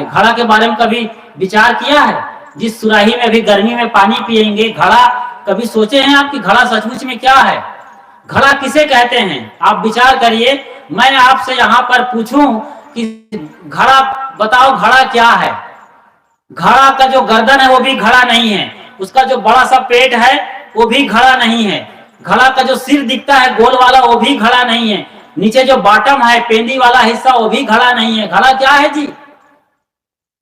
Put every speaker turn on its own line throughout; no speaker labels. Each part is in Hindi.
है। घड़ा के बारे में कभी विचार किया है? जिस सुराही में अभी गर्मी में पानी पिएंगे, घड़ा, कभी सोचे हैं आप कि घड़ा सचमुच में क्या है? घड़ा किसे कहते हैं? आप विचार करिए। मैं आपसे यहाँ पर पूछूं कि घड़ा बताओ, घड़ा क्या है? घड़ा का जो गर्दन है वो भी घड़ा नहीं है, उसका जो बड़ा सा पेट है वो भी घड़ा नहीं है, घड़ा का जो सिर दिखता है गोल वाला वो भी घड़ा नहीं है, नीचे जो बॉटम है पेंदी वाला हिस्सा वो भी घड़ा नहीं है। घड़ा क्या है जी?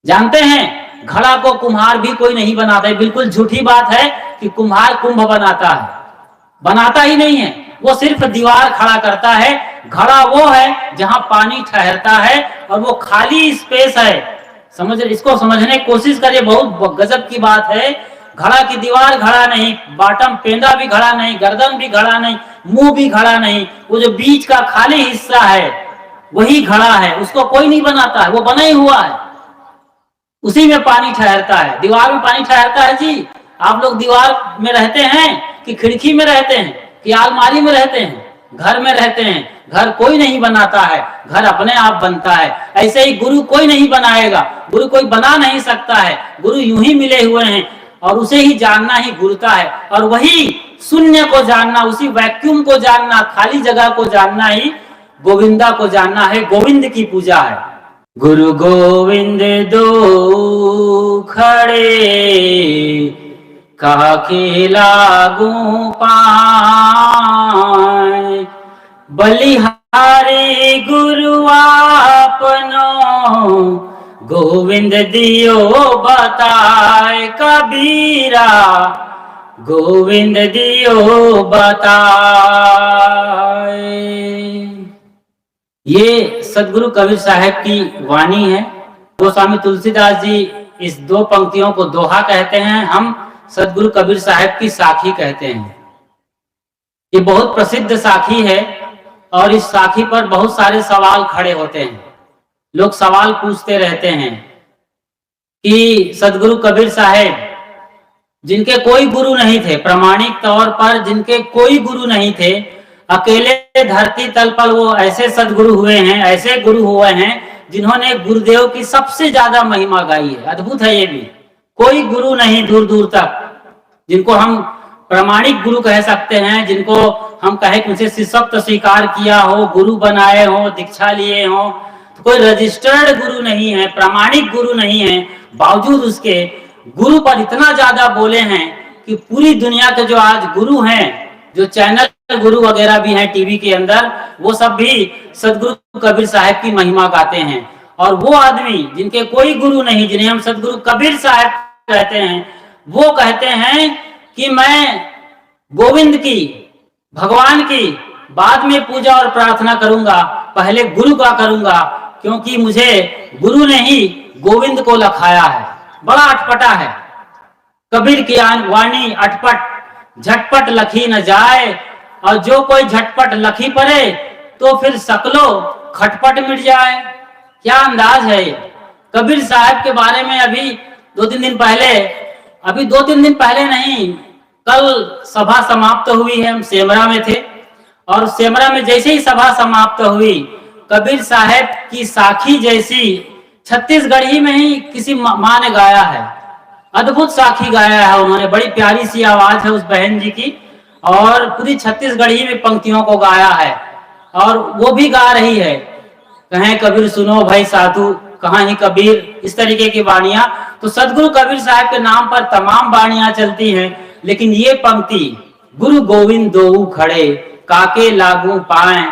जानते हैं? घड़ा को कुम्हार भी कोई नहीं बनाता है। बिल्कुल झूठी बात है कि कुम्हार कुंभ बनाता है, बनाता ही नहीं है। वो सिर्फ दीवार खड़ा करता है। घड़ा वो है जहां पानी ठहरता है और वो खाली स्पेस है। इसको समझने की कोशिश करिए, बहुत गजब की बात है। घड़ा की दीवार घड़ा नहीं, बॉटम पेंदा भी घड़ा नहीं, गर्दन भी घड़ा नहीं, मुंह भी घड़ा नहीं, वो जो बीच का खाली हिस्सा है वही घड़ा है। उसको कोई नहीं बनाता है, वो बना ही हुआ है, उसी में पानी ठहरता है। दीवार में पानी ठहरता है जी? आप लोग दीवार में रहते हैं कि खिड़की में रहते हैं कि अलमारी में रहते हैं? घर में रहते हैं। घर कोई नहीं बनाता है, घर अपने आप बनता है। ऐसे ही गुरु कोई नहीं बनाएगा, गुरु कोई बना नहीं सकता है। गुरु यूं ही मिले हुए हैं और उसे ही जानना ही गुरुता है। और वही शून्य को जानना, उसी वैक्यूम को जानना, खाली जगह को जानना ही गोविंदा को जानना है। गोविंद की पूजा है। गुरु गोविंद दो खड़े, काके लागू पाए, बलिहारी गुरु आपनो, गोविंद दियो बताए कबीरा, गोविंद दियो बताए। ये सदगुरु कबीर साहब की वाणी है। गोस्वामी तुलसीदास जी इस दो पंक्तियों को दोहा कहते हैं, हम सदगुरु कबीर साहब की साखी कहते हैं। ये बहुत प्रसिद्ध साखी है और इस साखी पर बहुत सारे सवाल खड़े होते हैं। लोग सवाल पूछते रहते हैं कि सदगुरु कबीर साहब, जिनके कोई गुरु नहीं थे, प्रामाणिक तौर पर जिनके कोई गुरु नहीं थे, अकेले धरती तल पर वो ऐसे सदगुरु हुए हैं, ऐसे गुरु हुए हैं जिन्होंने गुरुदेव की सबसे ज्यादा महिमा गाई है। अद्भुत है ये भी। कोई गुरु नहीं दूर दूर तक जिनको हम प्रामाणिक गुरु कह सकते हैं, जिनको हम कहे कि उनसे शिष्यत्व स्वीकार किया हो, गुरु बनाए हो, दीक्षा लिए हो। तो कोई रजिस्टर्ड गुरु नहीं है, प्रामाणिक गुरु नहीं है, बावजूद उसके गुरु पर इतना ज्यादा बोले हैं कि पूरी दुनिया के जो आज गुरु हैं, जो चैनल गुरु वगैरह भी हैं टीवी के अंदर, वो सब भी सदगुरु कबीर साहब की महिमा गाते हैं। और वो आदमी जिनके कोई गुरु नहीं, जिन्हें हम सदगुरु कबीर साहब कहते हैं, वो कहते हैं कि मैं गोविंद की, भगवान की बाद में पूजा और प्रार्थना करूंगा, पहले गुरु का करूंगा, क्योंकि मुझे गुरु ने ही गोविंद को लखाया है। बड़ा अटपटा है। कबीर की वाणी अटपट, झटपट लखी न जाए, और जो कोई झटपट लखी पड़े तो फिर सकलो खटपट मिट जाए। क्या अंदाज है। कबीर साहब के बारे में अभी 2-3 दिन पहले नहीं, कल सभा समाप्त हुई है। हम सेमरा में थे और सेमरा में जैसे ही सभा समाप्त हुई, कबीर साहब की साखी जैसी छत्तीसगढ़ी में ही किसी माँ ने गाया है। अद्भुत साखी गाया है उन्होंने, बड़ी प्यारी सी आवाज है उस बहन जी की, और पूरी छत्तीसगढ़ी में पंक्तियों को गाया है। और वो भी गा रही है, कहें कबीर सुनो भाई साधु, कहाँ ही कबीर, इस तरीके की वाणियां। तो सदगुरु कबीर साहब के नाम पर तमाम वाणियां चलती हैं, लेकिन ये पंक्ति, गुरु गोविंद दो खड़े, काके लागू पाए,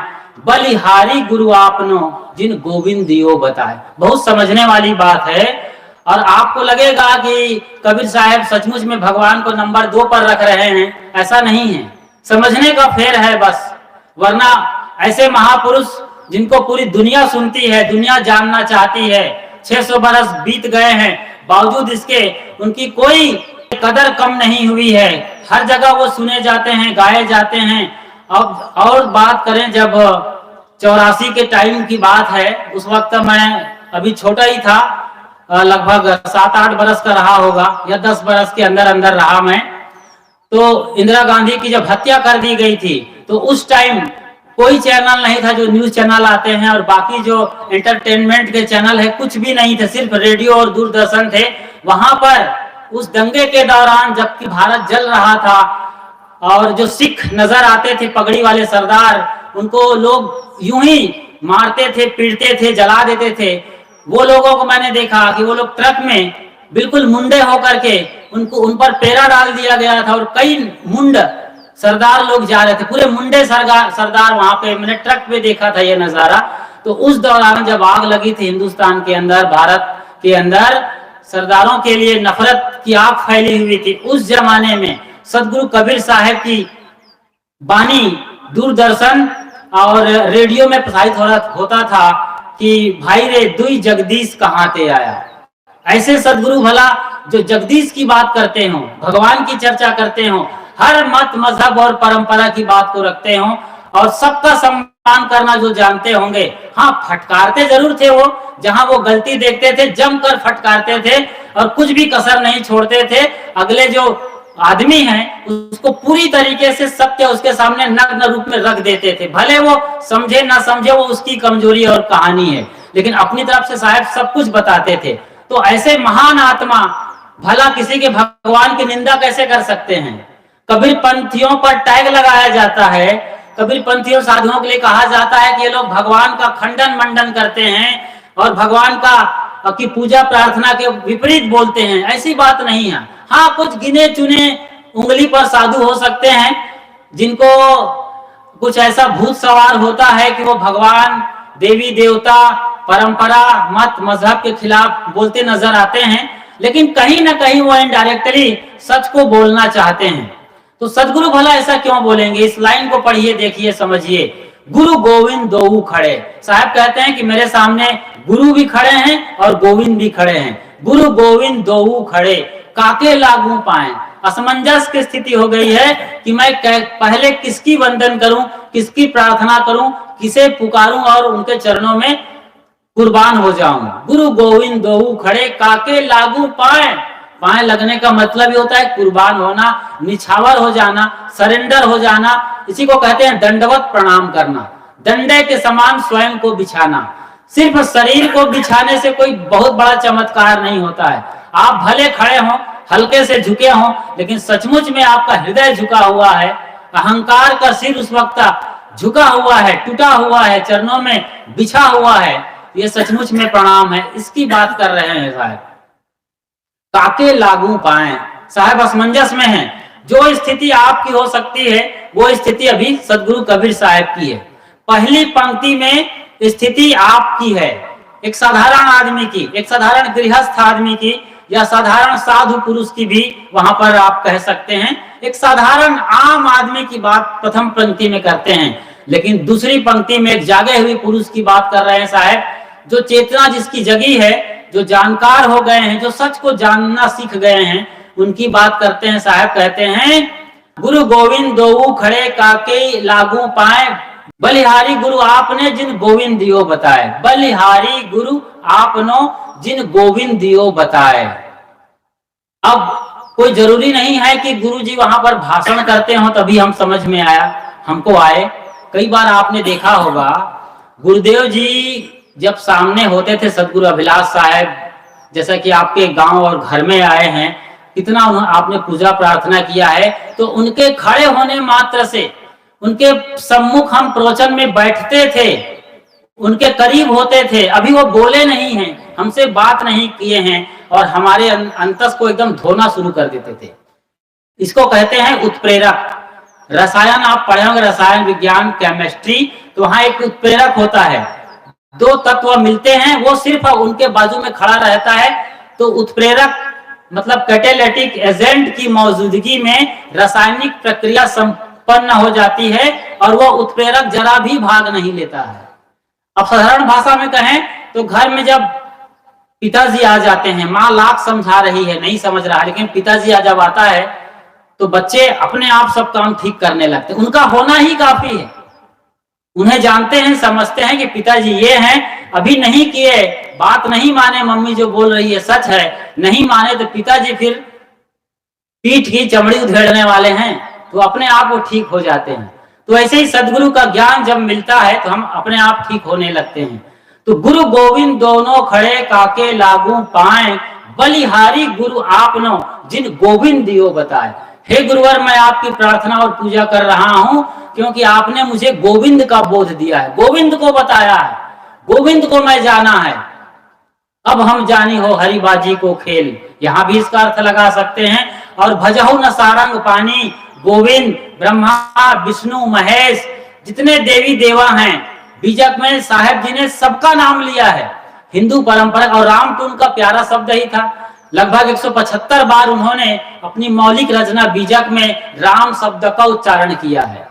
बलिहारी गुरु आपनो, जिन गोविंद दियो बताए। बहुत समझने वाली बात है। और आपको लगेगा कि कबीर साहब सचमुच में भगवान को नंबर 2 पर रख रहे हैं, ऐसा नहीं है। समझने का फेर है बस। वरना ऐसे महापुरुष जिनको पूरी दुनिया सुनती है, दुनिया जानना चाहती है, 600 बरस बीत गए हैं, बावजूद इसके उनकी कोई कदर कम नहीं हुई है। हर जगह वो सुने जाते हैं, गाए जाते हैं। अब और बात करें, जब 84 के टाइम की बात है, उस वक्त मैं अभी छोटा ही था, लगभग 7-8 बरस का रहा होगा या 10 बरस के अंदर अंदर रहा मैं। तो इंदिरा गांधी की जब हत्या कर दी गई थी, तो उस टाइम कोई चैनल नहीं था जो न्यूज चैनल आते हैं, और बाकी जो एंटरटेनमेंट के चैनल है कुछ भी नहीं थे, सिर्फ रेडियो और दूरदर्शन थे। वहां पर उस दंगे के दौरान जबकि भारत जल रहा था और जो सिख नजर आते थे पगड़ी वाले सरदार, उनको लोग यूं ही मारते थे, पीटते थे, जला देते थे। वो लोगों को मैंने देखा कि वो लोग ट्रक में बिल्कुल मुंडे होकर के उन पर पेरा डाल दिया गया था, और कई मुंड सरदार लोग जा रहे थे, पूरे मुंडे सरदार वहां पे, मैंने ट्रक पे देखा था ये नजारा। तो उस दौरान जब आग लगी थी हिंदुस्तान के अंदर, भारत के अंदर, सरदारों के लिए नफरत की आग फैली हुई थी। उस जमाने में सदगुरु कबीर साहब की वाणी दूरदर्शन और रेडियो में प्रसारित होता था कि भाई रे दुई जगदीश कहाँ ते आया। ऐसे सदगुरु भला जो जगदीश की बात करते हो, भगवान की चर्चा करते हो, हर मत मजहब और परंपरा की बात को रखते हो और सबका सम्मान करना जो जानते होंगे। हाँ, फटकारते जरूर थे वो, जहां वो गलती देखते थे जमकर फटकारते थे और कुछ भी कसर नहीं छोड़ते थे। अगले जो आदमी है उसको पूरी तरीके से सत्य उसके सामने नग्न रूप में रख देते थे, भले वो समझे ना समझे, वो उसकी कमजोरी और कहानी है, लेकिन अपनी तरफ से साहब सब कुछ बताते थे। तो ऐसे महान आत्मा भला किसी के भगवान की निंदा कैसे कर सकते हैं। कबीर पंथियों पर टैग लगाया जाता है, कबीर पंथियों साधुओं के लिए कहा जाता है कि ये लोग भगवान का खंडन मंडन करते हैं और भगवान की पूजा प्रार्थना के विपरीत बोलते हैं। ऐसी बात नहीं है। हाँ, कुछ गिने चुने उंगली पर साधु हो सकते हैं जिनको कुछ ऐसा भूत सवार होता है कि वो भगवान, देवी देवता, परंपरा, मत मजहब के खिलाफ बोलते नजर आते हैं, लेकिन कहीं ना कहीं वो इनडायरेक्टली सच को बोलना चाहते हैं। तो सदगुरु भला ऐसा क्यों बोलेंगे? इस लाइन को पढ़िए, देखिए, समझिए। गुरु गोविंद दोऊ खड़े। साहब कहते हैं कि मेरे सामने गुरु भी खड़े हैं और गोविंद भी खड़े हैं। गुरु गोविंद दोऊ खड़े, काके लागू पाए। असमंजस की स्थिति हो गई है कि मैं पहले किसकी वंदन करूं, किसकी प्रार्थना करूं, किसे पुकारूं और उनके चरणों में कुर्बान हो जाऊं। गुरु गोविंद दोऊ खड़े, काके लागू पाए। पाए लगने का मतलब ये होता है कुर्बान होना, निछावर हो जाना, सरेंडर हो जाना। इसी को कहते हैं दंडवत प्रणाम करना, डंडे के समान स्वयं को बिछाना। सिर्फ शरीर को बिछाने से कोई बहुत बड़ा चमत्कार नहीं होता है। आप भले खड़े हों, हल्के से झुके हों, लेकिन सचमुच में आपका हृदय झुका हुआ है, अहंकार का सिर उस वक्त झुका हुआ है, टूटा हुआ है, चरणों में बिछा हुआ है, ये सचमुच में प्रणाम है। इसकी बात कर रहे हैं साहब। काके लागू पाए, साहब असमंजस में है। जो स्थिति आपकी हो सकती है वो स्थिति अभी सदगुरु कबीर साहब की है। पहली पंक्ति में स्थिति आपकी है, एक साधारण आदमी की, एक साधारण गृहस्थ आदमी की, या साधारण साधु पुरुष की भी वहां पर आप कह सकते हैं। एक साधारण आम आदमी की बात प्रथम पंक्ति में करते हैं, लेकिन दूसरी पंक्ति में एक जागे हुए पुरुष की बात कर रहे हैं साहब, जो चेतना जिसकी जगी है, जो जानकार हो गए हैं, जो सच को जानना सीख गए हैं, उनकी बात करते हैं साहब। कहते हैं गुरु गोविंद दोऊ खड़े, काके लागू पाए। बलिहारी गुरु आपने जिन गोविंद दियो बताए। बलिहारी गुरु आपनो जिन गोविंद दियो बताए। अब कोई जरूरी नहीं है कि गुरु जी वहां पर भाषण करते हो तभी हम समझ में आया, हमको आए। कई बार आपने देखा होगा गुरुदेव जी जब सामने होते थे, सदगुरु अभिलाष साहब जैसा कि आपके गांव और घर में आए हैं, कितना आपने पूजा प्रार्थना किया है, तो उनके खड़े होने मात्र से, उनके सम्मुख हम प्रवचन में बैठते थे, उनके करीब होते थे, अभी वो बोले नहीं हैं, हमसे बात नहीं किए हैं और हमारे अंतस को एकदम धोना शुरू कर देते थे। इसको कहते हैं उत्प्रेरक। रसायन आप पढ़े होंगे, रसायन विज्ञान, केमिस्ट्री, तो वहां एक उत्प्रेरक होता है, दो तत्व मिलते हैं, वो सिर्फ उनके बाजू में खड़ा रहता है, तो उत्प्रेरक मतलब कैटालिटिक एजेंट की मौजूदगी में रासायनिक प्रक्रिया संपन्न हो जाती है और वो उत्प्रेरक जरा भी भाग नहीं लेता है। अब साधारण भाषा में कहें तो घर में जब पिताजी आ जाते हैं, माँ लाख समझा रही है, नहीं समझ रहा है, लेकिन पिताजी जब आता है तो बच्चे अपने आप सब काम ठीक करने लगते हैं। उनका होना ही काफी है। उन्हें जानते हैं, समझते हैं कि पिताजी ये हैं, अभी नहीं किए, बात नहीं माने, मम्मी जो बोल रही है सच है, नहीं माने तो पिताजी फिर पीठ की चमड़ी उधेड़ने वाले हैं, तो अपने आप वो ठीक हो जाते हैं। तो ऐसे ही सदगुरु का ज्ञान जब मिलता है तो हम अपने आप ठीक होने लगते हैं। तो गुरु गोविंद दोनों खड़े काके लागू पाए, बलिहारी गुरु आपनो जिन गोविंद दियो बताए। हे गुरुवर, मैं आपकी प्रार्थना और पूजा कर रहा हूं क्योंकि आपने मुझे गोविंद का बोध दिया है, गोविंद को बताया है, गोविंद को मैं जाना है। अब हम जानी हो हरिबाजी को खेल, यहां भी इसका अर्थ लगा सकते हैं। और भजहु न सारंग पानी, गोविंद ब्रह्मा विष्णु महेश जितने देवी देवा हैं, बीजक में साहेब जी ने सबका नाम लिया है हिंदू परंपरा। और राम तो उनका प्यारा शब्द ही था। लगभग 175 बार उन्होंने अपनी मौलिक रचना बीजक में राम शब्द का उच्चारण किया है।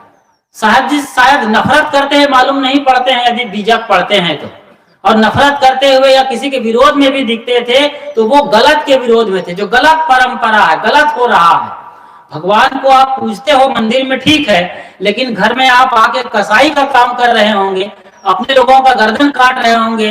साहब जी शायद नफरत करते हैं, मालूम नहीं पड़ते हैं यदि बीजक पढ़ते हैं तो। और नफरत करते हुए या किसी के विरोध में भी दिखते थे तो वो गलत के विरोध में थे, जो गलत परंपरा है, गलत हो रहा है। भगवान को आप पूजते हो मंदिर में, ठीक है, लेकिन घर में आप आके कसाई का काम कर रहे होंगे, अपने लोगों का गर्दन काट रहे होंगे,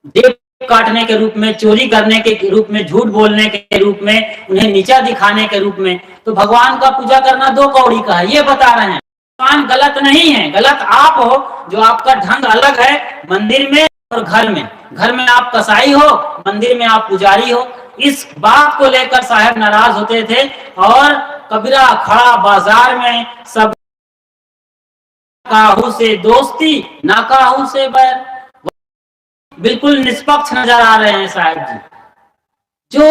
देव काटने के रूप में, चोरी करने के रूप में, झूठ बोलने के रूप में, उन्हें नीचा दिखाने के रूप में। तो भगवान का पूजा करना दो कौड़ी का है, ये बता रहे हैं। भगवान गलत नहीं है, गलत आप हो जो आपका ढंग अलग है मंदिर में और घर में। घर में आप कसाई हो, मंदिर में आप पुजारी हो। इस बात को लेकर साहब नाराज होते थे और कबीरा खड़ा बाजार में, सब काहू से दोस्ती ना काहू से बैर। बिल्कुल निष्पक्ष नजर आ रहे हैं साहब जी। जो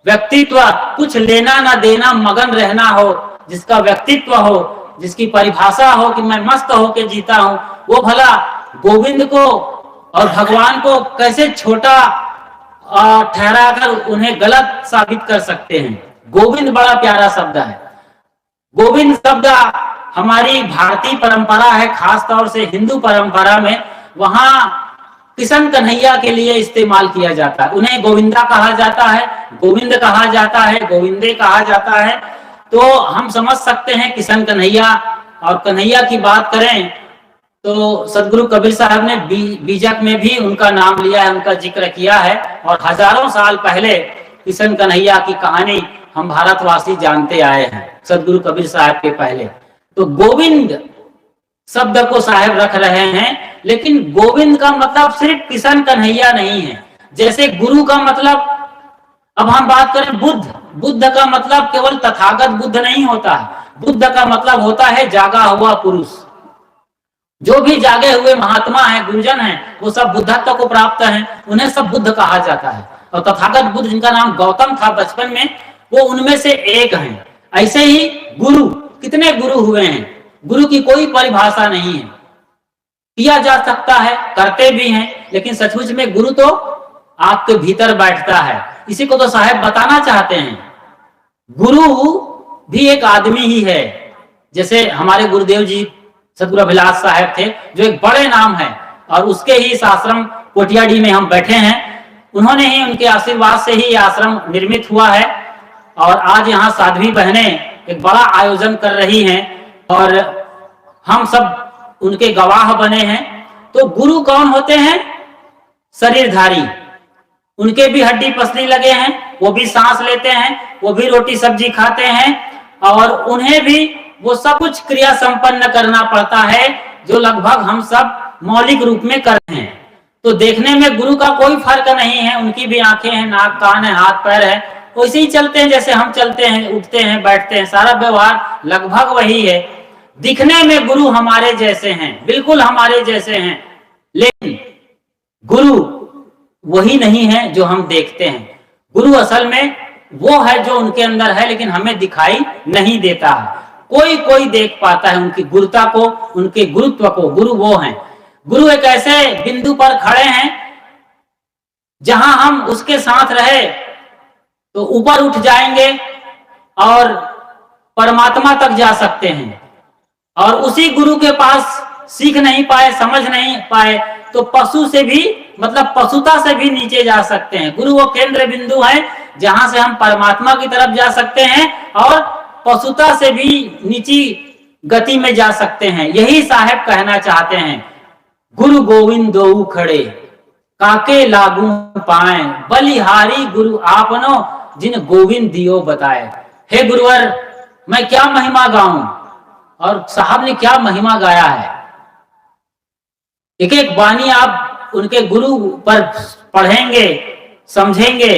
व्यक्तित्व कुछ लेना ना देना मगन रहना हो, जिसका व्यक्तित्व हो, जिसकी परिभाषा हो कि मैं मस्त होके जीता हूं, वो भला गोविंद को और भगवान को कैसे छोटा ठहराकर उन्हें गलत साबित कर सकते हैं। गोविंद बड़ा प्यारा शब्द है। गोविंद शब्द हमारी भारतीय परंपरा है, खास तौर से हिंदू परंपरा में वहां कृष्ण कन्हैया के लिए इस्तेमाल किया जाता है। उन्हें गोविंदा कहा जाता है, गोविंद कहा जाता है, गोविंदे कहा जाता है। तो हम समझ सकते हैं कृष्ण कन्हैया। और कन्हैया की बात करें तो सदगुरु कबीर साहब ने बीजक में भी उनका नाम लिया है, उनका जिक्र किया है। और हजारों साल पहले कृष्ण कन्हैया की कहानी हम भारतवासी जानते आए हैं, सदगुरु कबीर साहब के पहले। तो गोविंद शब्द को साहब रख रहे हैं, लेकिन गोविंद का मतलब सिर्फ कृष्ण कन्हैया नहीं है। जैसे गुरु का मतलब, अब हम बात करें बुद्ध, बुद्ध का मतलब केवल तथागत बुद्ध नहीं होता है। बुद्ध का मतलब होता है जागा हुआ पुरुष। जो भी जागे हुए महात्मा हैं, गुरुजन हैं, वो सब बुद्धत्व को प्राप्त हैं, उन्हें सब बुद्ध कहा जाता है। और तथागत बुद्ध, जिनका नाम गौतम था बचपन में, वो उनमें से एक हैं। ऐसे ही गुरु, कितने गुरु हुए हैं, गुरु की कोई परिभाषा नहीं है। किया जा सकता है, करते भी हैं, लेकिन सचमुच में गुरु तो आपके भीतर बैठता है। इसी को तो साहब बताना चाहते हैं। गुरु भी एक आदमी ही है। जैसे हमारे गुरुदेव जी सदगुरु अभिलाष साहब थे, जो एक बड़े नाम है, और उसके ही इस आश्रम कोटियाडी में हम बैठे हैं। उन्होंने ही, उनके आशीर्वाद से ही आश्रम निर्मित हुआ है। और आज यहाँ साध्वी बहनें एक बड़ा आयोजन कर रही हैं और हम सब उनके गवाह बने हैं। तो गुरु कौन होते हैं? शरीरधारी। उनके भी हड्डी पसली लगे हैं, वो भी सांस लेते हैं, वो भी रोटी सब्जी खाते हैं, और उन्हें भी वो सब कुछ क्रिया संपन्न करना पड़ता है जो लगभग हम सब मौलिक रूप में करते हैं। तो देखने में गुरु का कोई फर्क नहीं है। उनकी भी आंखें हैं, नाक कान है, हाथ पैर है, वैसे ही चलते हैं जैसे हम चलते हैं, उठते हैं, बैठते हैं, सारा व्यवहार लगभग वही है। दिखने में गुरु हमारे जैसे हैं, बिल्कुल हमारे जैसे हैं, लेकिन गुरु वही नहीं है जो हम देखते हैं। गुरु असल में वो है जो उनके अंदर है, लेकिन हमें दिखाई नहीं देता है। कोई कोई देख पाता है उनकी गुरुता को, उनके गुरुत्व को। गुरु वो हैं। गुरु एक ऐसे बिंदु पर खड़े हैं जहां हम उसके साथ रहे तो ऊपर उठ जाएंगे और परमात्मा तक जा सकते हैं। और उसी गुरु के पास सीख नहीं पाए, समझ नहीं पाए, तो पशु से भी, मतलब पशुता से भी नीचे जा सकते हैं। गुरु वो केंद्र बिंदु है जहां से हम परमात्मा की तरफ जा सकते हैं और पशुता से भी नीची गति में जा सकते हैं। यही साहब कहना चाहते हैं। गुरु गोविंद दो खड़े काके लागू पाए, बलिहारी गुरु आपनो जिन गोविंद दियो बताए। हे गुरुवर, मैं क्या महिमा गाऊं, और साहब ने क्या महिमा गाया है। एक एक वाणी आप उनके गुरु पर पढ़ेंगे, समझेंगे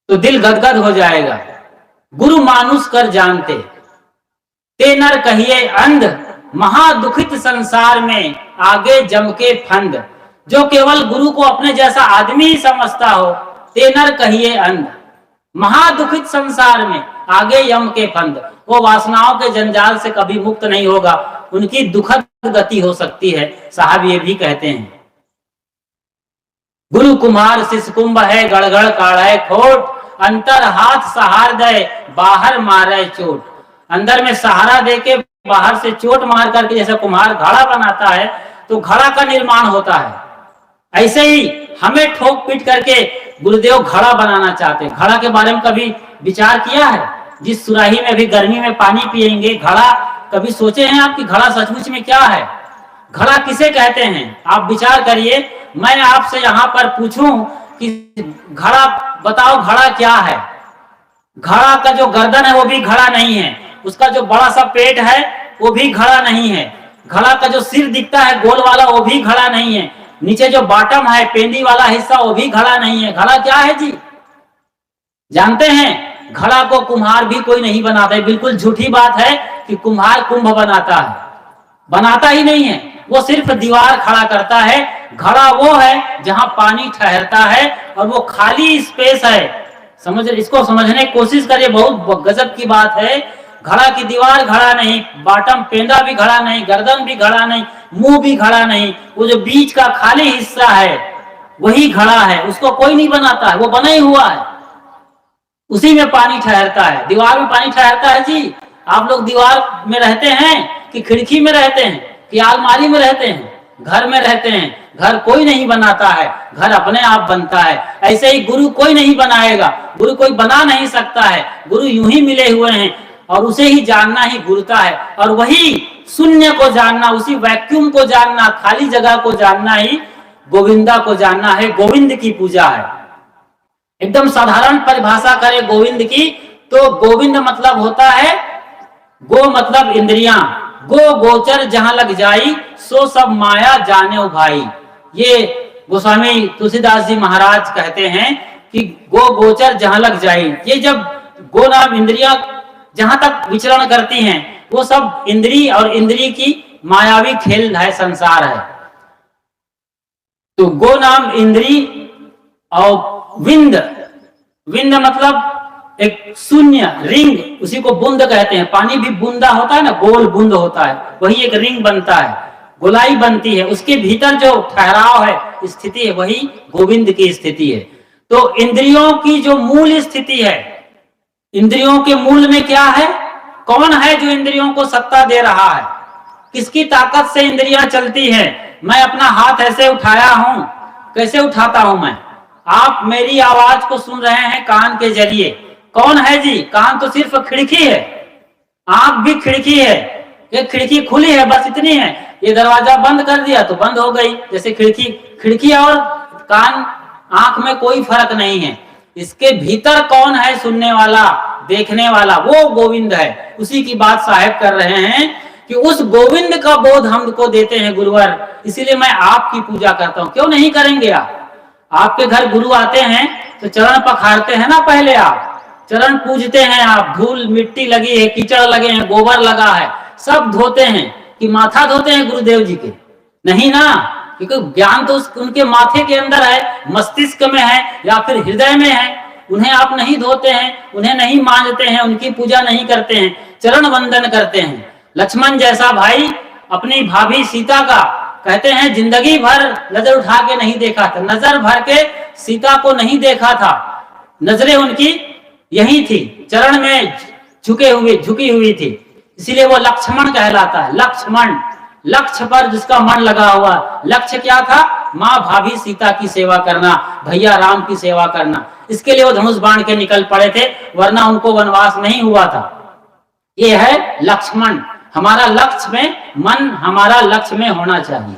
तो दिल गदगद हो जाएगा। गुरु मानुष कर जानते, ते नर कहिए अंध, महादुखित संसार में आगे जम के फंद। जो केवल गुरु को अपने जैसा आदमी ही समझता हो, ते नर कहिए अंध, महादुखित संसार में आगे यम के फंद। वो वासनाओं के जंजाल से कभी मुक्त नहीं होगा, उनकी दुखद गति हो सकती है। साहब ये भी कहते हैं, गुरु कुम्हार शिष्य कुंभ है, गड़गड़ काढ़े खोट, अंतर हाथ सहार दे, बाहर मारे चोट। अंदर में सहारा देके बाहर से चोट मार करके, जैसे कुम्हार घड़ा बनाता है तो घड़ा का निर्माण होता है, ऐसे ही हमें ठोक पीट करके गुरुदेव घड़ा बनाना चाहते हैं। घड़ा के बारे में कभी विचार किया है? जिस सुराही में भी गर्मी में पानी पिएंगे, घड़ा कभी सोचे हैं आप कि घड़ा सचमुच में क्या है? घड़ा किसे कहते हैं? आप विचार करिए। मैं आपसे यहाँ पर पूछूं कि घड़ा बताओ, घड़ा क्या है? घड़ा का जो गर्दन है वो भी घड़ा नहीं है, उसका जो बड़ा सा पेट है वो भी घड़ा नहीं है, घड़ा का जो सिर दिखता है गोल वाला वो भी घड़ा नहीं है, नीचे जो बॉटम है पेंदी वाला हिस्सा वो भी घड़ा नहीं है। घड़ा क्या है जी? जानते हैं? घड़ा को कुम्हार भी कोई नहीं बनाता है। बिल्कुल झूठी बात है कि कुम्हार कुंभ बनाता है, बनाता ही नहीं है, वो सिर्फ दीवार खड़ा करता है। घड़ा वो है जहां पानी ठहरता है और वो खाली स्पेस है। इसको समझने की कोशिश करिए, बहुत गजब की बात है। घड़ा की दीवार घड़ा नहीं, बॉटम पेंदा भी घड़ा नहीं, गर्दन भी घड़ा नहीं, मुंह भी घड़ा नहीं, वो जो बीच का खाली हिस्सा है वही घड़ा है। उसको कोई नहीं बनाता है, वो बना ही हुआ है, उसी में पानी ठहरता है। दीवार में पानी ठहरता है जी? आप लोग दीवार में रहते हैं कि खिड़की में रहते हैं कि अलमारी में रहते हैं? घर में रहते हैं। घर कोई नहीं बनाता है, घर अपने आप बनता है। ऐसे ही गुरु कोई नहीं बनाएगा, गुरु कोई बना नहीं सकता है। गुरु यूं ही मिले हुए हैं और उसे ही जानना ही गुरुता है। और वही शून्य को जानना, उसी वैक्यूम को जानना, खाली जगह को जानना ही गोविंदा को जानना है। गोविंद की पूजा है। एकदम साधारण परिभाषा करें गोविंद की तो गोविंद मतलब होता है, गो मतलब इंद्रियां, गो गोचर जहां लग जाई, सो सब माया जाने ओ भाई। ये गोस्वामी तुलसीदास जी महाराज कहते हैं कि गो गोचर जहां लग जाई। ये जब गो नाम इंद्रियां जहां तक विचरण करती हैं वो सब इंद्री और इंद्री की मायावी खेल है, संसार है। तो गो नाम इंद्री और विंद, विंद मतलब एक शून्य रिंग, उसी को बूंद कहते हैं। पानी भी बूंदा होता है ना, गोल बूंद होता है, वही एक रिंग बनता है, गोलाई बनती है। उसके भीतर जो ठहराव है, स्थिति है, वही गोविंद की स्थिति है। तो इंद्रियों की जो मूल स्थिति है, इंद्रियों के मूल में क्या है? कौन है जो इंद्रियों को सत्ता दे रहा है? किसकी ताकत से इंद्रियां चलती है? मैं अपना हाथ ऐसे उठाया हूं, कैसे उठाता हूं मैं? आप मेरी आवाज को सुन रहे हैं कान के जरिए। कौन है जी? कान तो सिर्फ खिड़की है, आंख भी खिड़की है। ये खिड़की खुली है बस इतनी है, ये दरवाजा बंद कर दिया तो बंद हो गई। जैसे खिड़की और कान आंख में कोई फर्क नहीं है। इसके भीतर कौन है? सुनने वाला, देखने वाला, वो गोविंद है। उसी की बात साहब कर रहे हैं कि उस गोविंद का बोध हमको देते हैं गुरुवर। इसीलिए मैं आपकी पूजा करता हूं। क्यों नहीं करेंगे आप? आपके घर गुरु आते हैं तो चरण पखारते हैं ना, पहले आप चरण पूजते हैं, आप धूल मिट्टी लगी है, कीचड़ लगे हैं, गोबर लगा है, सब धोते हैं कि माथा धोते हैं गुरुदेव जी के? नहीं ना, क्योंकि ज्ञान तो उनके माथे के अंदर है, मस्तिष्क में है या फिर हृदय में है। उन्हें आप नहीं धोते हैं, उन्हें नहीं मानते हैं, उनकी पूजा नहीं करते हैं, चरण वंदन करते हैं। लक्ष्मण जैसा भाई अपनी भाभी सीता का कहते हैं जिंदगी भर नजर उठा के नहीं देखा था, नजर भर के सीता को नहीं देखा था, नजरें उनकी यही थी, चरण में झुकी हुई थी, इसीलिए वो लक्ष्मण कहलाता है। लक्ष्मण, लक्ष्य पर जिसका मन लगा हुआ। लक्ष्य क्या था? माँ भाभी सीता की सेवा करना, भैया राम की सेवा करना। इसके लिए वो धनुष बाण के निकल पड़े थे, वरना उनको वनवास नहीं हुआ था। ये है लक्ष्मण। हमारा लक्ष्य में मन, हमारा लक्ष्य में होना चाहिए।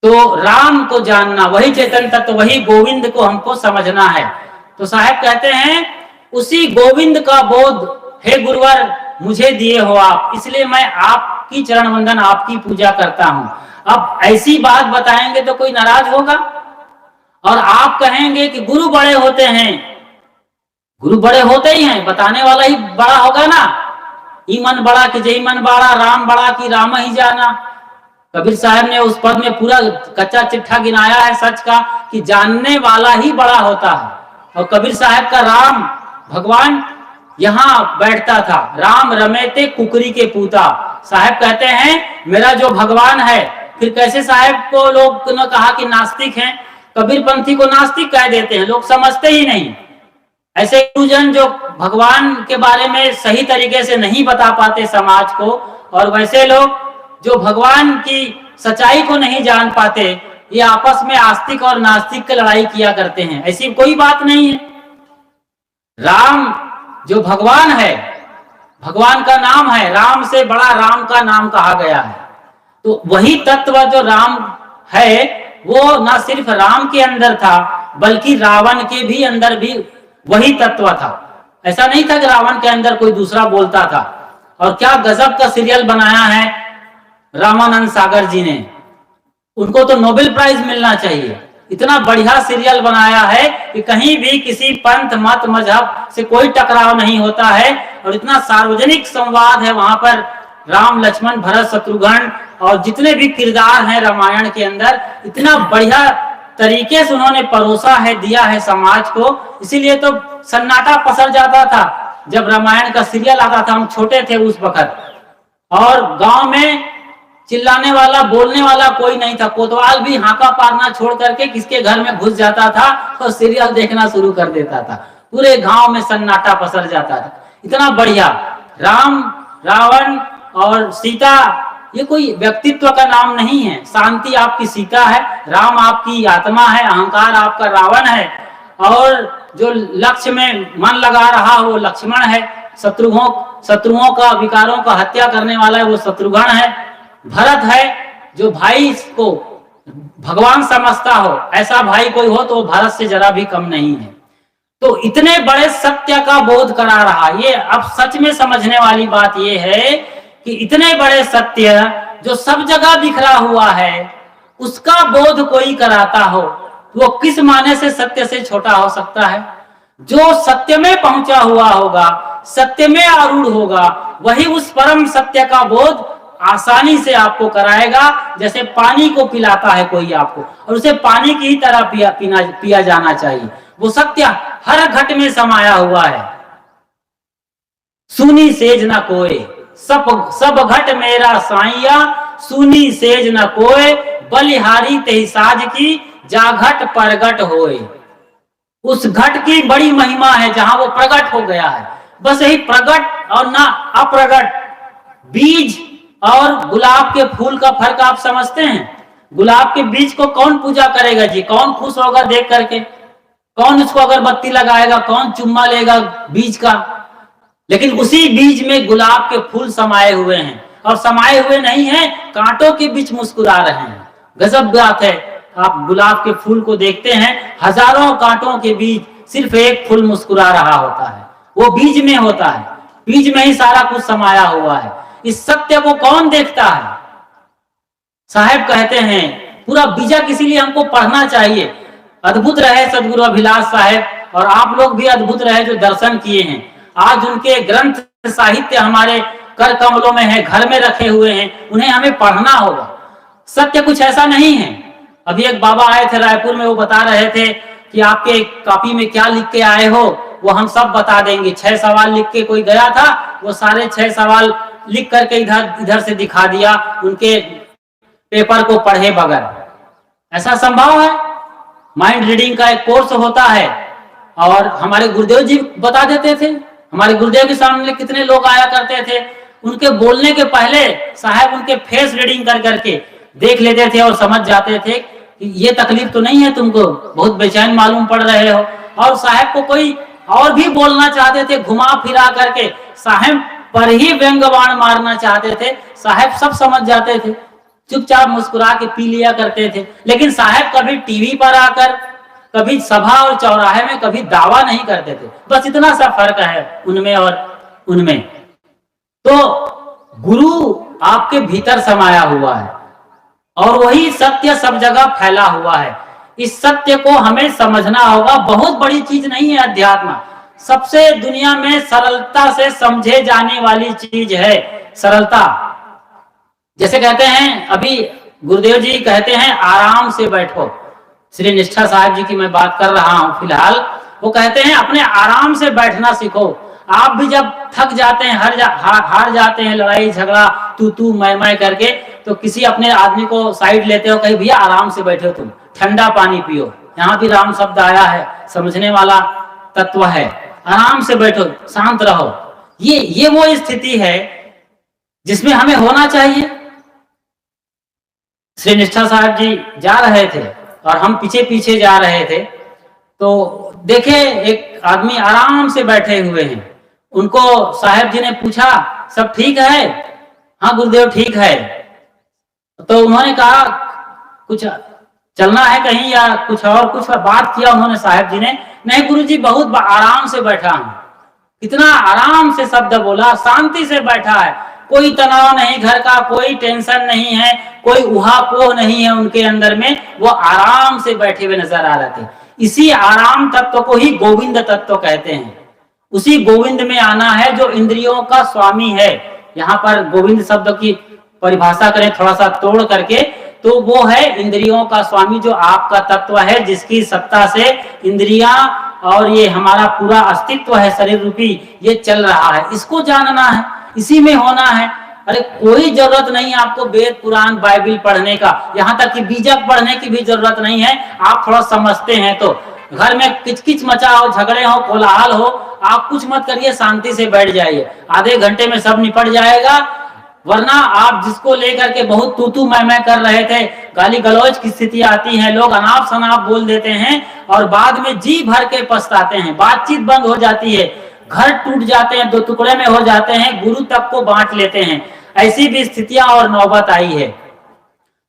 तो राम को जानना, वही चेतन तत्व, वही गोविंद को हमको समझना है। तो साहब कहते हैं उसी गोविंद का बोध हे गुरुवर मुझे दिए हो आप, इसलिए मैं आपकी चरण वंदन, आपकी पूजा करता हूँ। अब ऐसी बात बताएंगे तो कोई नाराज होगा? और आप कहेंगे कि गुरु बड़े होते हैं, गुरु बड़े होते ही हैं, बताने वाला ही बड़ा होगा ना। ई मन बड़ा कि जय मन बड़ा, राम बड़ा कि राम ही जाना। कबीर साहब ने उस पद में पूरा कच्चा चिट्ठा गिनाया है सच का कि जानने वाला ही बड़ा होता है। और कबीर साहब का राम भगवान यहाँ बैठता था, राम रमेते कुकरी के पूता। साहब कहते हैं मेरा जो भगवान है। फिर कैसे साहब को लोग ने कहा कि नास्तिक हैं, कबीर पंथी को नास्तिक कह देते हैं, लोग समझते ही नहीं। ऐसे गुरुजन जो भगवान के बारे में सही तरीके से नहीं बता पाते समाज को, और वैसे लोग जो भगवान की सच्चाई को नहीं जान पाते, ये आपस में आस्तिक और नास्तिक की लड़ाई किया करते हैं। ऐसी कोई बात नहीं है। राम जो भगवान है, भगवान का नाम है, राम से बड़ा राम का नाम कहा गया है। तो वही तत्व जो राम है वो ना सिर्फ राम के अंदर था बल्कि रावण के भी अंदर भी वही तत्व था। ऐसा नहीं था कि रावण के अंदर कोई दूसरा बोलता था। और क्या गजब का सीरियल बनाया है रामानंद सागर जी ने, उनको तो नोबेल प्राइज मिलना चाहिए। इतना बढ़िया सीरियल बनाया है कि कहीं भी किसी पंथ मत मजहब से कोई टकराव नहीं होता है, और इतना सार्वजनिक संवाद है वहां पर। राम लक्ष्मण भरत शत्रुघ्न और जितने भी किरदार हैं रामायण के अंदर, इतना बढ़िया तरीके से उन्होंने परोसा है, दिया है समाज को। इसीलिए तो सन्नाटा पसर जाता था जब रामायण का सीरियल आता था। हम छोटे थे उस वक्त, और गांव में चिल्लाने वाला बोलने वाला कोई नहीं था। कोतवाल भी हाका पारना छोड़ करके किसके घर में घुस जाता था और सीरियल देखना शुरू कर देता था। पूरे गांव में सन्नाटा पसर जाता था। इतना बढ़िया। राम, रावण और सीता ये कोई व्यक्तित्व का नाम नहीं है। शांति आपकी सीता है, राम आपकी आत्मा है, अहंकार आपका रावण है, और जो लक्ष्य में मन लगा रहा वो लक्ष्मण है। शत्रुओं का, विकारों का हत्या करने वाला है वो शत्रुघ्न है। भरत है जो भाई को भगवान समझता हो, ऐसा भाई कोई हो तो भरत से जरा भी कम नहीं है। तो इतने बड़े सत्य का बोध करा रहा। ये अब सच में समझने वाली बात ये है कि इतने बड़े सत्य जो सब जगह बिखरा हुआ है उसका बोध कोई कराता हो, वो किस माने से सत्य से छोटा हो सकता है? जो सत्य में पहुंचा हुआ होगा, सत्य में आरूढ़ होगा, वही उस परम सत्य का बोध आसानी से आपको कराएगा। जैसे पानी को पिलाता है कोई आपको, और उसे पानी की ही तरह पिया जाना चाहिए। वो सत्य हर घट में समाया हुआ है। सुनी सेज न कोय, सब घट मेरा साइया, सुनी सेज न कोय, बलिहारी तेहि साज की, जा घट प्रगट होए। उस घट की बड़ी महिमा है जहां वो प्रगट हो गया है। बस यही प्रगट और ना अप्रगट, बीज और गुलाब के फूल का फर्क आप समझते हैं? गुलाब के बीज को कौन पूजा करेगा जी? कौन खुश होगा देख करके? कौन उसको अगरबत्ती लगाएगा? कौन चुम्मा लेगा बीज का? लेकिन उसी बीज में गुलाब के फूल समाये हुए हैं, और समाये हुए नहीं हैं, कांटों के बीच मुस्कुरा रहे हैं। गजब बात है। आप गुलाब के फूल को देखते हैं, हजारों कांटों के बीच सिर्फ एक फूल मुस्कुरा रहा होता है। वो बीज में होता है, बीज में ही सारा कुछ समाया हुआ है। इस सत्य को कौन देखता है? साहब कहते हैं पूरा बीजक, इसीलिए हमको पढ़ना चाहिए। अद्भुत रहे सदगुरु अभिलाष साहब, और आप लोग भी अद्भुत रहे जो दर्शन किए हैं। आज उनके ग्रंथ साहित्य हमारे कर कमलों में है, घर में रखे हुए हैं, उन्हें हमें पढ़ना होगा। सत्य कुछ ऐसा नहीं है। अभी एक बाबा आए थे रायपुर में, वो बता रहे थे कि आपके कॉपी में क्या लिख के आए हो, वो हम सब बता देंगे। 6 सवाल लिख के कोई गया था, वो सारे 6 सवाल लिख करके इधर से दिखा दिया, उनके पेपर को पढ़े बगैर। ऐसा संभव है? माइंड रीडिंग का एक कोर्स होता है, और हमारे गुरुदेव जी बता देते थे। हमारे गुरुदेव के सामने कितने लोग आया करते थे, उनके बोलने के पहले साहब उनके फेस रीडिंग कर करके देख लेते थे और समझ जाते थे कि ये तकलीफ तो नहीं है तुमको, बहुत बेचैन मालूम पड़ रहे हो। और साहब को कोई और भी बोलना चाहते थे, घुमा फिरा करके साहब पर ही व्यंग्यबाण मारना चाहते थे, साहब सब समझ जाते थे, चुपचाप मुस्कुरा के पी लिया करते थे। लेकिन साहब कभी टीवी पर आकर, कभी सभा और चौराहे में कभी दावा नहीं करते थे। बस इतना सा फर्क है उनमें और उनमें। तो गुरु आपके भीतर समाया हुआ है और वही सत्य सब जगह फैला हुआ है। इस सत्य को हमें समझना होगा। बहुत बड़ी चीज नहीं है अध्यात्म, सबसे दुनिया में सरलता से समझे जाने वाली चीज है सरलता। जैसे कहते हैं, अभी गुरुदेव जी कहते हैं आराम से बैठो। श्री निष्ठा साहब जी की मैं बात कर रहा हूं फिलहाल। वो कहते हैं अपने आराम से बैठना सीखो। आप भी जब थक जाते हैं, हार जाते हैं लड़ाई झगड़ा तू मैं करके, तो किसी अपने आदमी को साइड लेते हो, कहीं भैया आराम से बैठो, तुम ठंडा पानी पियो। यहाँ भी राम शब्द आया है, समझने वाला तत्व है। आराम से बैठो, शांत रहो। ये वो स्थिति है जिसमें हमें होना चाहिए। श्री निष्ठा साहब जी जा रहे थे और हम पीछे पीछे जा रहे थे, तो देखे एक आदमी आराम से बैठे हुए हैं। उनको साहब जी ने पूछा, सब ठीक है? हाँ गुरुदेव ठीक है। तो उन्होंने कहा कुछ चलना है कहीं या कुछ बात किया उन्होंने साहब जी ने। नहीं गुरुजी, बहुत आराम से बैठा हूं। इतना आराम से शब्द बोला, शांति से बैठा है, कोई तनाव नहीं, घर का कोई टेंशन नहीं है, कोई उहापोह नहीं है उनके अंदर में। वो आराम से बैठे हुए नजर आ रहे थे। इसी आराम तत्व को ही गोविंद तत्व कहते हैं। उसी गोविंद में आना है जो इंद्रियों का स्वामी है। यहाँ पर गोविंद शब्द की परिभाषा करें थोड़ा सा तोड़ करके, तो वो है इंद्रियों का स्वामी, जो आपका तत्व है, जिसकी सत्ता से इंद्रियां और ये हमारा पूरा अस्तित्व है शरीर रूपी, ये चल रहा है। इसको जानना है, इसी में होना है। अरे कोई जरूरत नहीं आपको वेद पुराण बाइबिल पढ़ने का, यहाँ तक कि बीजक पढ़ने की भी जरूरत नहीं है। आप थोड़ा समझते हैं तो घर में किचकिच मचा हो, झगड़े हो, कोलाहल हो, आप कुछ मत करिए, शांति से बैठ जाइए, आधे घंटे में सब निपट जाएगा। वरना आप जिसको लेकर के बहुत तू मैं कर रहे थे, गाली गलौज की स्थिति आती है, लोग अनाप शनाप बोल देते हैं और बाद में जी भर के पछताते हैं, बातचीत बंद हो जाती है, घर टूट जाते हैं, दो टुकड़े में हो जाते हैं, गुरु तक को बांट लेते हैं। ऐसी भी स्थितियां और नौबत आई है।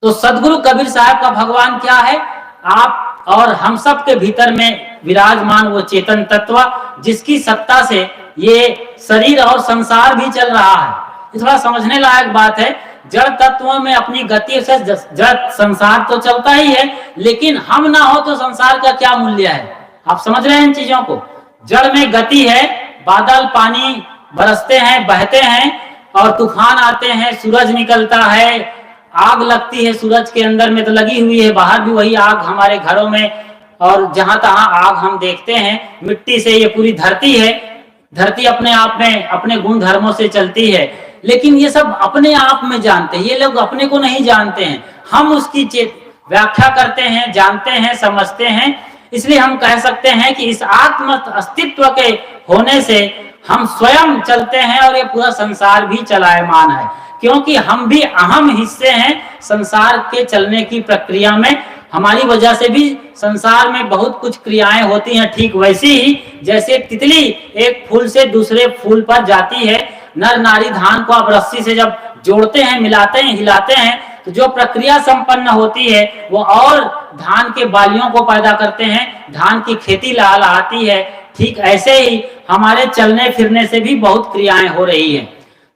तो सदगुरु कबीर साहब का भगवान क्या है? आप और हम सब के भीतर में विराजमान वो चेतन तत्व, जिसकी सत्ता से ये शरीर और संसार भी चल रहा है। ये थोड़ा समझने लायक बात है। जड़ तत्वों में अपनी गति से जड़ संसार तो चलता ही है, लेकिन हम ना हो तो संसार का क्या मूल्य है? आप समझ रहे हैं इन चीजों को? जड़ में गति है, बादल पानी बरसते हैं, बहते हैं और तूफान आते हैं, सूरज निकलता है, आग लगती है सूरज के अंदर में तो लगी हुई है, बाहर भी वही आग हमारे घरों में, और जहां तहां आग हम देखते हैं। मिट्टी से ये पूरी धरती है, धरती अपने आप में अपने गुण धर्मों से चलती है, लेकिन ये सब अपने आप में जानते हैं। ये लोग अपने को नहीं जानते हैं, हम उसकी व्याख्या करते हैं, जानते हैं, समझते हैं। इसलिए हम कह सकते हैं कि इस आत्म अस्तित्व के होने से हम स्वयं चलते हैं और ये पूरा संसार भी चलायमान है, क्योंकि हम भी अहम हिस्से हैं संसार के चलने की प्रक्रिया में। हमारी वजह से भी संसार में बहुत कुछ क्रियाएं होती हैं। ठीक वैसी ही जैसे तितली एक फूल से दूसरे फूल पर जाती है, नर नारी धान को आप रस्सी से जब जोड़ते हैं, मिलाते हैं, हिलाते हैं, तो जो प्रक्रिया संपन्न होती है वो और धान के बालियों को पैदा करते हैं, धान की खेती लहलहाती है। ठीक ऐसे ही हमारे चलने फिरने से भी बहुत क्रियाएं हो रही हैं।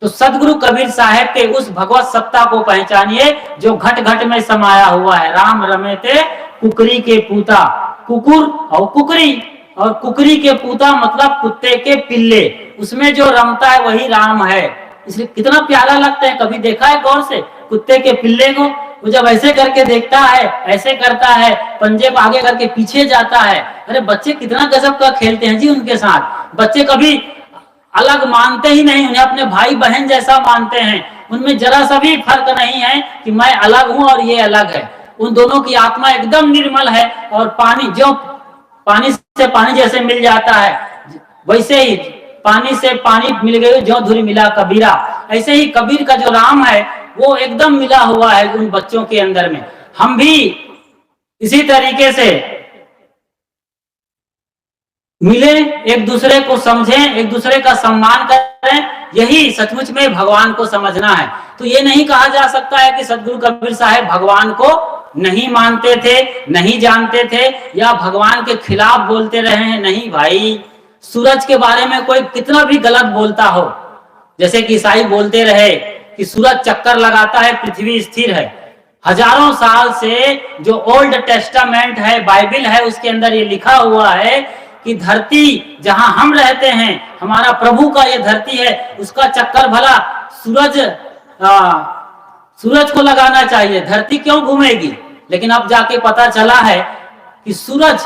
तो सदगुरु कबीर साहब के उस भगवत सत्ता को पहचानिए जो घट घट में समाया हुआ है। राम रमेते कुकरी के पूता, कुकुर और कुकरी, और कुकरी के पूता मतलब कुत्ते के पिल्ले, उसमें जो रमता है वही राम है। इसलिए कितना प्यारा लगता है। कभी देखा है गौर से कुत्ते के पिल्ले को? वो जब ऐसे करके देखता है, ऐसे करता है, पंजे को आगे करके पीछे जाता है। अरे बच्चे कितना गजब का खेलते हैं जी उनके साथ। बच्चे कभी अलग मानते ही नहीं, उन्हें अपने भाई बहन जैसा मानते हैं। उनमें जरा सा भी फर्क नहीं है कि मैं अलग हूं और ये अलग है। उन दोनों की आत्मा एकदम निर्मल है, और पानी जो पानी से पानी जैसे मिल जाता है, वैसे ही पानी से पानी मिल गई जो धुरी मिला कबीरा। ऐसे ही कबीर का जो राम है वो एकदम मिला हुआ है उन बच्चों के अंदर में। हम भी इसी तरीके से मिले, एक दूसरे को समझें, एक दूसरे का सम्मान करें। यही सचमुच में भगवान को समझना है। तो ये नहीं कहा जा सकता है कि सदगुरु कबीर साहब भगवान को नहीं मानते थे, नहीं जानते थे, या भगवान के खिलाफ बोलते रहे हैं। नहीं भाई, सूरज के बारे में कोई कितना भी गलत बोलता हो, जैसे कि ईसाई बोलते रहे कि सूरज चक्कर लगाता है, पृथ्वी स्थिर है। हजारों साल से जो ओल्ड टेस्टामेंट है, बाइबल है, उसके अंदर ये लिखा हुआ है कि धरती जहां हम रहते हैं, हमारा प्रभु का ये धरती है, उसका चक्कर भला सूरज को लगाना चाहिए, धरती क्यों घूमेगी। लेकिन अब जाके पता चला है कि सूरज